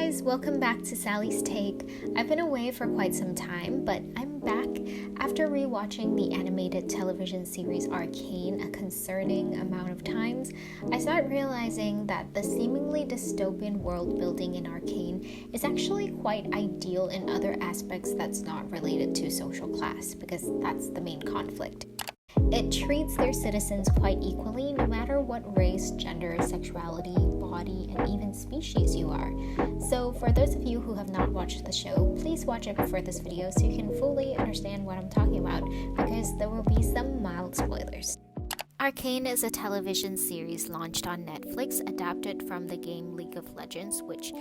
guys, welcome back to Sally's Take. I've been away for quite some time, but I'm back after rewatching the animated television series Arcane a concerning amount of times. I started realizing that the seemingly dystopian world building in Arcane is actually quite ideal in other aspects that's not related to social class, because that's the main conflict. It treats their citizens quite equally no matter what race, gender, sexuality, body, and even species you are. So for those of you who have not watched the show, please watch it before this video so you can fully understand what I'm talking about, because there will be some mild spoilers. Arcane is a television series launched on Netflix, adapted from the game League of Legends, which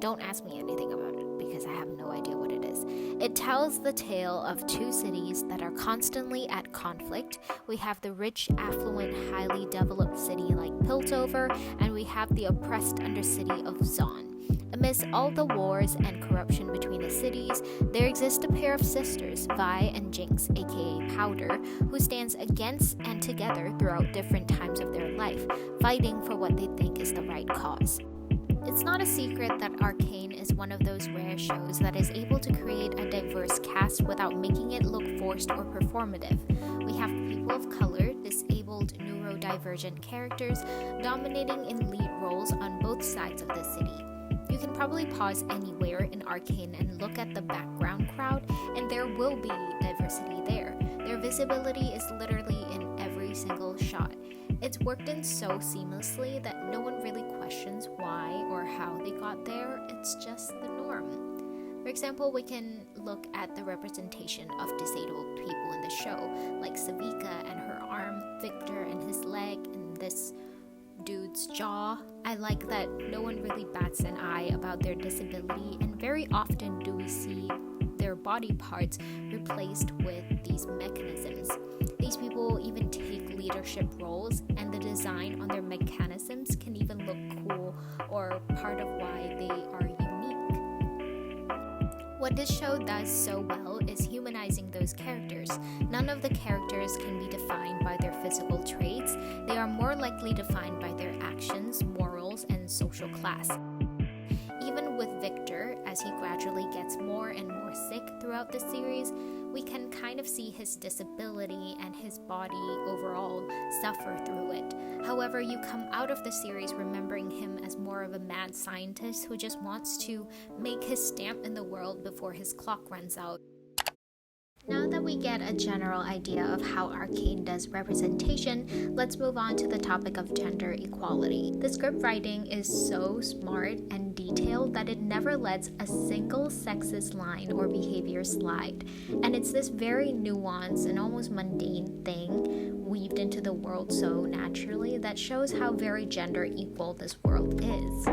don't ask me anything about it because I have no idea what it is. It tells the tale of two cities that are constantly at conflict. We have the rich, affluent, highly developed city like Piltover, and we have the oppressed undercity of Zaun. Amidst all the wars and corruption between the cities, there exists a pair of sisters, Vi and Jinx, aka Powder, who stands against and together throughout different times of their life, fighting for what they think is the right cause. It's not a secret that Arcane is one of those rare shows that is able to create a diverse cast without making it look forced or performative. We have people of color, disabled, neurodivergent characters dominating in lead roles on both sides of the city. You can probably pause anywhere in Arcane and look at the background crowd, and there will be diversity there. Their visibility is literally in every single shot. It's worked in so seamlessly that no one really questions why or how they got there. It's just the norm. For example, we can look at the representation of disabled people in the show, like Savika and her arm, Victor and his leg, and this dude's jaw. I like that no one really bats an eye about their disability, and very often do we see their body parts replaced with these mechanisms. These people even take leadership roles, and the design on their mechanisms can even look cool or part of why they are unique. What this show does so well is humanizing those characters. None of the characters can be defined by their physical traits. They are more likely defined by their actions, morals, and social class. Even with Victor, as he gradually gets more and more sick throughout the series, we can kind of see his disability and his body overall suffer through it. However, you come out of the series remembering him as more of a mad scientist who just wants to make his stamp in the world before his clock runs out. Now that we get a general idea of how Arcane does representation, let's move on to the topic of gender equality. The script writing is so smart and detailed that it never lets a single sexist line or behavior slide. And it's this very nuanced and almost mundane thing weaved into the world so naturally that shows how very gender equal this world is.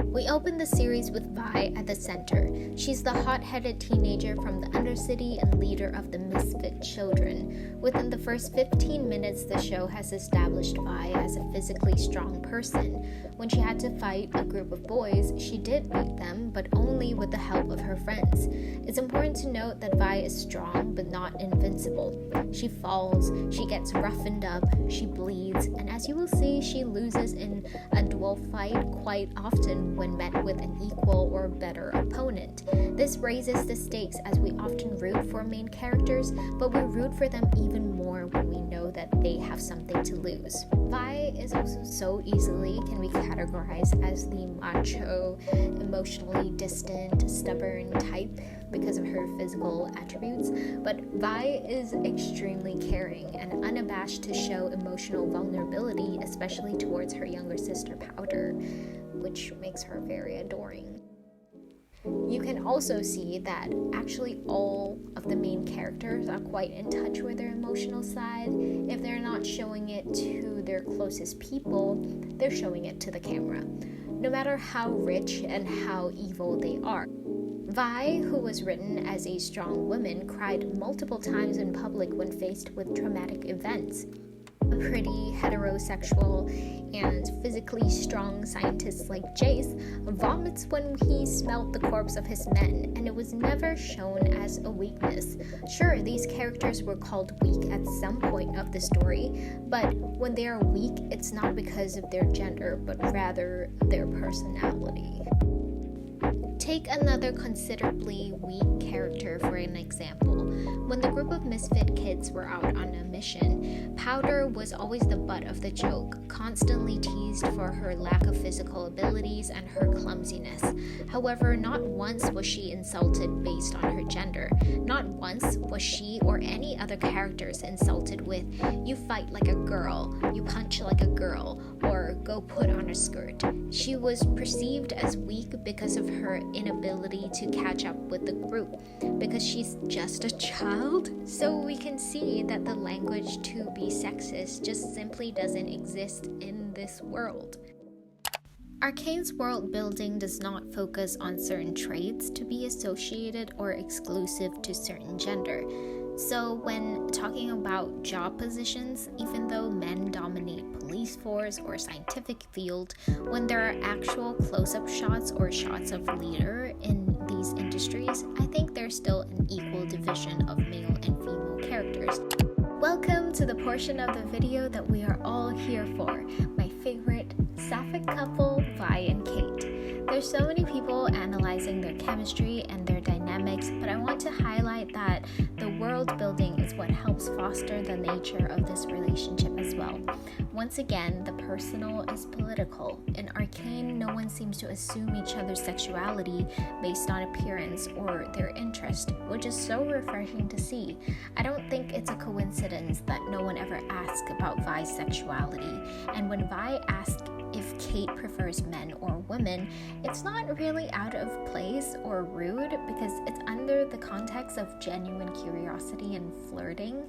We open the series with Vi at the center. She's the hot-headed teenager from the Undercity and leader of the misfit children. Within the first 15 minutes, the show has established Vi as a physically strong person. When she had to fight a group of boys, she did beat them, but only with the help of her friends. It's important to note that Vi is strong, but not invincible. She falls, she gets roughened up, she bleeds, and as you will see, she loses in a duel fight quite often when met with an equal or better opponent. This raises the stakes as we often root for main characters, but we root for them even more when we know that they have something to lose. Vi is also so easily can be categorized as the macho, emotionally distant, stubborn type because of her physical attributes, but Vi is extremely caring and unabashed to show emotional vulnerability, especially towards her younger sister Powder, which makes her very adoring. You can also see that actually all of the main characters are quite in touch with their emotional side. If they're not showing it to their closest people, they're showing it to the camera, no matter how rich and how evil they are. Vi, who was written as a strong woman, cried multiple times in public when faced with traumatic events. a pretty heterosexual and physically strong scientist like Jace vomits when he smelled the corpse of his men, and it was never shown as a weakness. Sure, these characters were called weak at some point of the story, but when they are weak, it's not because of their gender, but rather their personality. Take another considerably weak character for an example. When the group of misfit kids were out on a mission, Powder was always the butt of the joke, constantly teased for her lack of physical abilities and her clumsiness. However, not once was she insulted based on her gender. Not once was she or any other characters insulted with, "You fight like a girl," "You punch like a girl," or "Go put on a skirt." She was perceived as weak because of her inability to catch up with the group, because she's just a child. So we can see that the language to be sexist just simply doesn't exist in this world. Arcane's world building does not focus on certain traits to be associated or exclusive to certain gender. So when talking about job positions, even though men dominate police force or scientific field, when there are actual close-up shots or shots of leader in these industries, I think there's still an equal division of male and female characters. Welcome to the portion of the video that we are all here for, my favorite sapphic couple, Vi and Cait. There's so many people analyzing their chemistry and their dynamics, but I want to highlight that the world building is what helps foster the nature of this relationship as well. Once again, the personal is political. In Arcane, no one seems to assume each other's sexuality based on appearance or their interest, which is so refreshing to see. I don't think it's a coincidence that no one ever asks about Vi's sexuality, and when Vi asked if Cait prefers men or women, it's not really out of place or rude because it's under the context of genuine curiosity and flirting.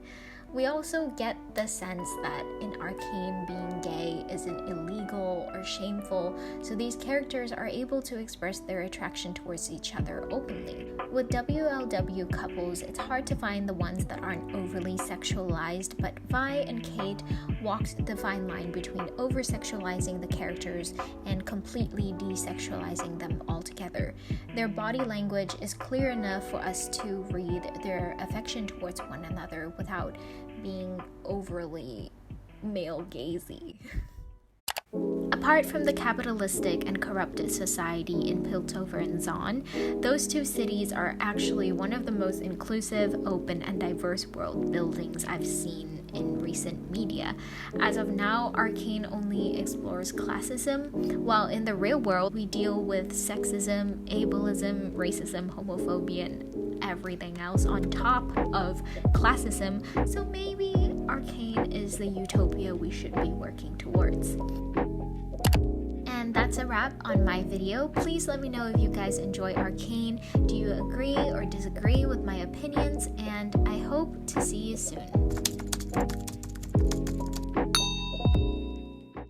We also get the sense that in Arcane, being gay isn't illegal or shameful, so these characters are able to express their attraction towards each other openly. With WLW couples, it's hard to find the ones that aren't overly sexualized, but Vi and Cait walked the fine line between over-sexualizing the characters and completely desexualizing them altogether. Their body language is clear enough for us to read their affection towards one another without being overly male-gazy. Apart from the capitalistic and corrupted society in Piltover and Zon, those two cities are actually one of the most inclusive, open, and diverse world buildings I've seen in recent media. As of now, Arcane only explores classism, while in the real world we deal with sexism, ableism, racism, homophobia, and everything else on top of classism, so maybe Arcane is the utopia we should be working towards. And that's a wrap on my video. Please let me know if you guys enjoy Arcane. Do you agree or disagree with my opinions? And I hope to see you soon.